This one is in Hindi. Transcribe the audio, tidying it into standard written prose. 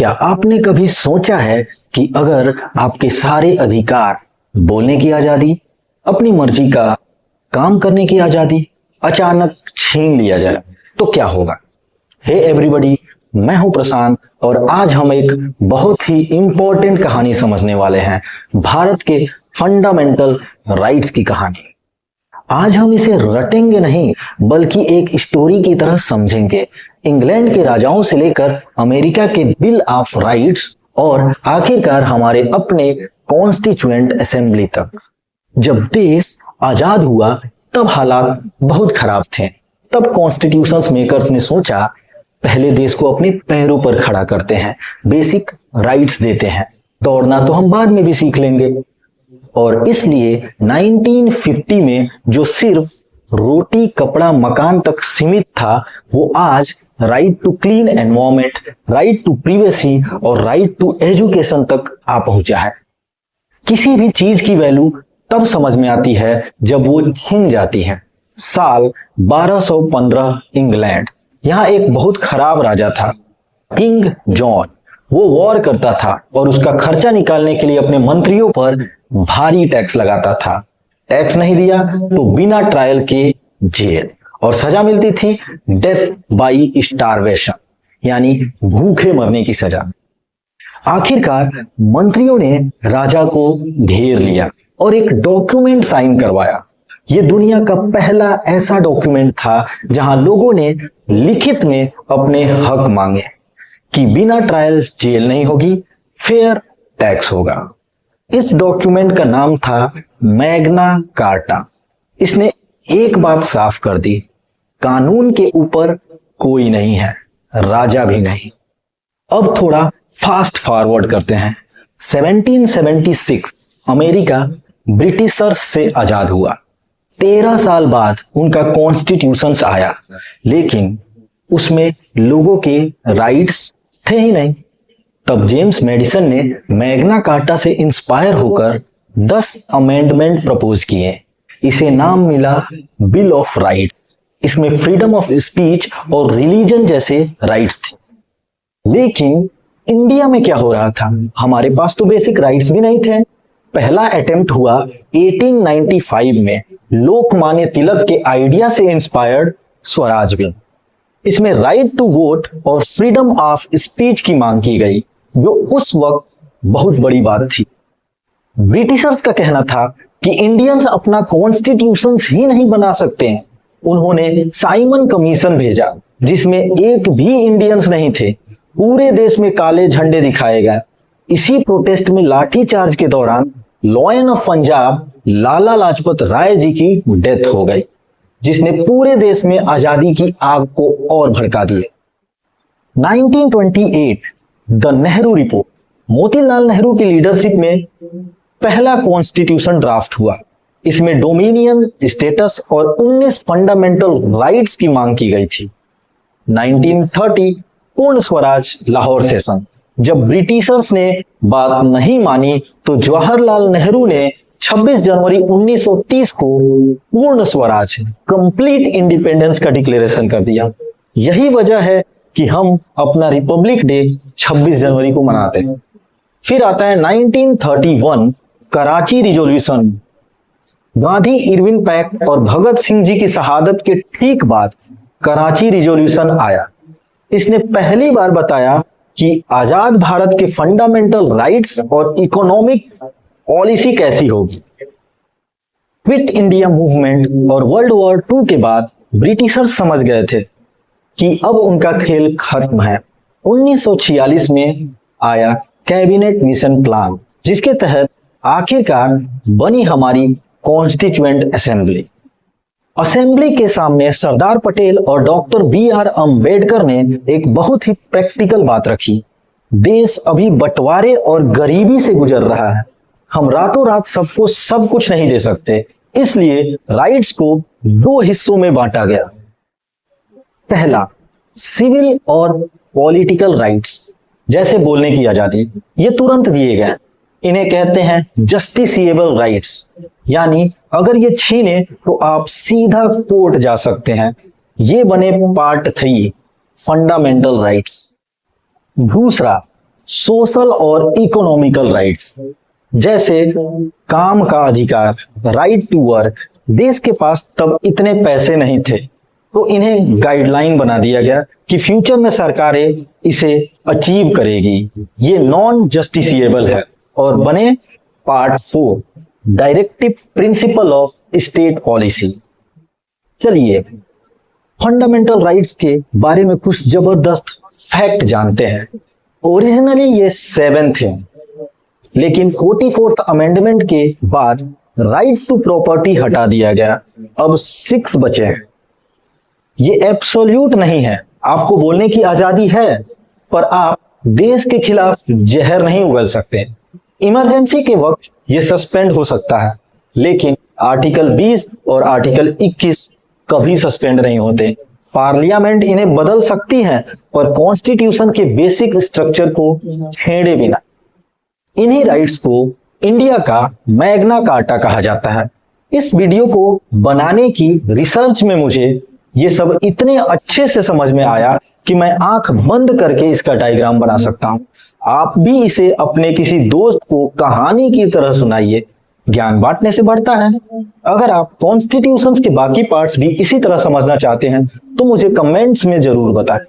क्या आपने कभी सोचा है कि अगर आपके सारे अधिकार, बोलने की आजादी, अपनी मर्जी का काम करने की आजादी अचानक छीन लिया जाए तो क्या होगा? हे एवरीबॉडी, मैं हूं प्रशांत और आज हम एक बहुत ही इंपॉर्टेंट कहानी समझने वाले हैं, भारत के फंडामेंटल राइट्स की कहानी। आज हम इसे रटेंगे नहीं बल्कि एक स्टोरी की तरह समझेंगे, इंग्लैंड के राजाओं से लेकर अमेरिका के बिल ऑफ राइट्स और आखिरकार हमारे अपने कॉन्स्टिट्यूएंट असेंबली तक। जब देश आजाद हुआ तब हालात बहुत खराब थे। तब कॉन्स्टिट्यूशंस मेकर्स ने सोचा पहले देश को अपने पैरों पर खड़ा करते हैं, बेसिक राइट्स देते हैं, दौड़ना तो हम बाद में भी सीख लेंगे। और इसलिए 1950 में जो सिर्फ रोटी कपड़ा मकान तक सीमित था वो आज right to clean environment, right to privacy और राइट टू एजुकेशन तक आ पहुंचा है। किसी भी चीज की वैल्यू तब समझ में आती है जब वो छीन जाती है। साल 1215 इंग्लैंड। यहाँ एक बहुत खराब राजा था, किंग जॉन। वो वॉर करता था और उसका खर्चा निकालने के लिए अपने मंत्रियों पर भारी टैक्स लगाता था। टैक्स नहीं दिया तो बिना ट्रायल के जेल और सजा मिलती थी डेथ बाई स्टारवेशन, यानी भूखे मरने की सजा। आखिरकार मंत्रियों ने राजा को घेर लिया और एक डॉक्यूमेंट साइन करवाया। यह दुनिया का पहला ऐसा डॉक्यूमेंट था जहां लोगों ने लिखित में अपने हक मांगे कि बिना ट्रायल जेल नहीं होगी, फेयर टैक्स होगा। इस डॉक्यूमेंट का नाम था मैग्ना कार्टा। इसने एक बात साफ कर दी, कानून के ऊपर कोई नहीं है, राजा भी नहीं। अब थोड़ा फास्ट फॉरवर्ड करते हैं। 1776 अमेरिका ब्रिटिशर्स से आजाद हुआ। 13 साल बाद उनका कॉन्स्टिट्यूशन आया, लेकिन उसमें लोगों के राइट्स थे ही नहीं। तब जेम्स मेडिसन ने मैग्ना कार्टा से इंस्पायर होकर 10 अमेंडमेंट प्रपोज किए। इसे नाम मिला बिल ऑफ राइट्स। इसमें फ्रीडम ऑफ स्पीच और रिलीजन जैसे राइट्स थे। लेकिन इंडिया में क्या हो रहा था? हमारे पास तो बेसिक राइट्स भी नहीं थे। पहला अटेम्प्ट हुआ 1895 में, लोकमान्य तिलक के आइडिया से इंस्पायर्ड स्वराज बिल। इसमें राइट टू वोट और फ्रीडम ऑफ स्पीच की मांग की गई, जो उस वक्त बहुत बड़ी बात थी। ब्रिटिशर्स का कहना था कि इंडियंस अपना कॉन्स्टिट्यूशन ही नहीं बना सकते हैं। उन्होंने साइमन कमीशन भेजा जिसमें एक भी इंडियंस नहीं थे। पूरे देश में काले झंडे दिखाए गए। इसी प्रोटेस्ट में लाठीचार्ज के दौरान लॉयन ऑफ पंजाब लाला लाजपत राय जी की डेथ हो गई, जिसने पूरे देश में आजादी की आग को और भड़का दिया। 1928 द नेहरू रिपोर्ट, मोतीलाल नेहरू की लीडरशिप में पहला कॉन्स्टिट्यूशन ड्राफ्ट हुआ। इसमें डोमिनियन स्टेटस और 19 फंडामेंटल राइट्स की मांग की गई थी। 1930 पूर्ण स्वराज लाहौर सेशन। जब ब्रिटिशर्स ने बात नहीं मानी तो जवाहरलाल नेहरू ने 26 जनवरी 1930 को पूर्ण स्वराज, कंप्लीट इंडिपेंडेंस का डिक्लेरेशन कर दिया। यही वजह है कि हम अपना रिपब्लिक डे 26 जनवरी को मनाते हैं। फिर आता है 1931 Karachi resolution. Gandhi Irwin pact और भगत सिंह जी की शहादत के ठीक बाद कराची रिजोल्यूशन आया। इसने पहली बार बताया कि आजाद भारत के फंडामेंटल राइट्स और इकोनॉमिक पॉलिसी कैसी होगी। क्विट इंडिया मूवमेंट और वर्ल्ड वॉर II के बाद ब्रिटिशर्स समझ गए थे कि अब उनका खेल खत्म है। 1946 में आया कैबिनेट मिशन प्लान, जिसके तहत आखिरकार बनी हमारी कॉन्स्टिट्यूएंट असेंबली। असेंबली के सामने सरदार पटेल और डॉक्टर BR अम्बेडकर ने एक बहुत ही प्रैक्टिकल बात रखी। देश अभी बंटवारे और गरीबी से गुजर रहा है। हम रातों रात सबको सब कुछ नहीं दे सकते, इसलिए राइट्स को 2 हिस्सों में बांटा गया। पहला, सिविल और पॉलिटिकल राइट्स, जैसे बोलने की आजादी, ये तुरंत दिए गए। इन्हें कहते हैं जस्टिसिएबल राइट्स, यानी अगर ये छीने तो आप सीधा कोर्ट जा सकते हैं। ये बने पार्ट 3 फंडामेंटल राइट्स। दूसरा, सोशल और इकोनॉमिकल राइट्स, जैसे काम का अधिकार, राइट टू वर्क। देश के पास तब इतने पैसे नहीं थे, तो इन्हें गाइडलाइन बना दिया गया कि फ्यूचर में सरकारें इसे अचीव करेगी। ये नॉन जस्टिसिएबल है और बने part 4 directive principle of state policy. चलिए फंडामेंटल राइट्स के बारे में कुछ जबरदस्त फैक्ट जानते हैं। ओरिजिनली ये 7 थे, लेकिन 44th अमेंडमेंट के बाद राइट टू प्रॉपर्टी हटा दिया गया, अब 6 बचे हैं। ये एब्सोल्यूट नहीं है, आपको बोलने की आजादी है, पर आप देश के खिलाफ जहर नहीं उगल सकते। इमरजेंसी के वक्त ये सस्पेंड हो सकता है, लेकिन आर्टिकल 20 और आर्टिकल 21 कभी सस्पेंड नहीं होते। पार्लियामेंट इन्हें बदल सकती है, पर कॉन्स्टिट्यूशन के बेसिक स्ट्रक्चर को छेड़े बिना। इन्हीं राइट्स को इंडिया का मैग्ना कार्टा कहा जाता है। इस वीडियो को बनाने की रिसर्च में मुझे ये सब इतने अच्छे से समझ में आया कि मैं आंख बंद करके इसका डायग्राम बना सकता हूं। आप भी इसे अपने किसी दोस्त को कहानी की तरह सुनाइए, ज्ञान बांटने से बढ़ता है। अगर आप कॉन्स्टिट्यूशंस के बाकी पार्ट्स भी इसी तरह समझना चाहते हैं तो मुझे कमेंट्स में जरूर बताएं।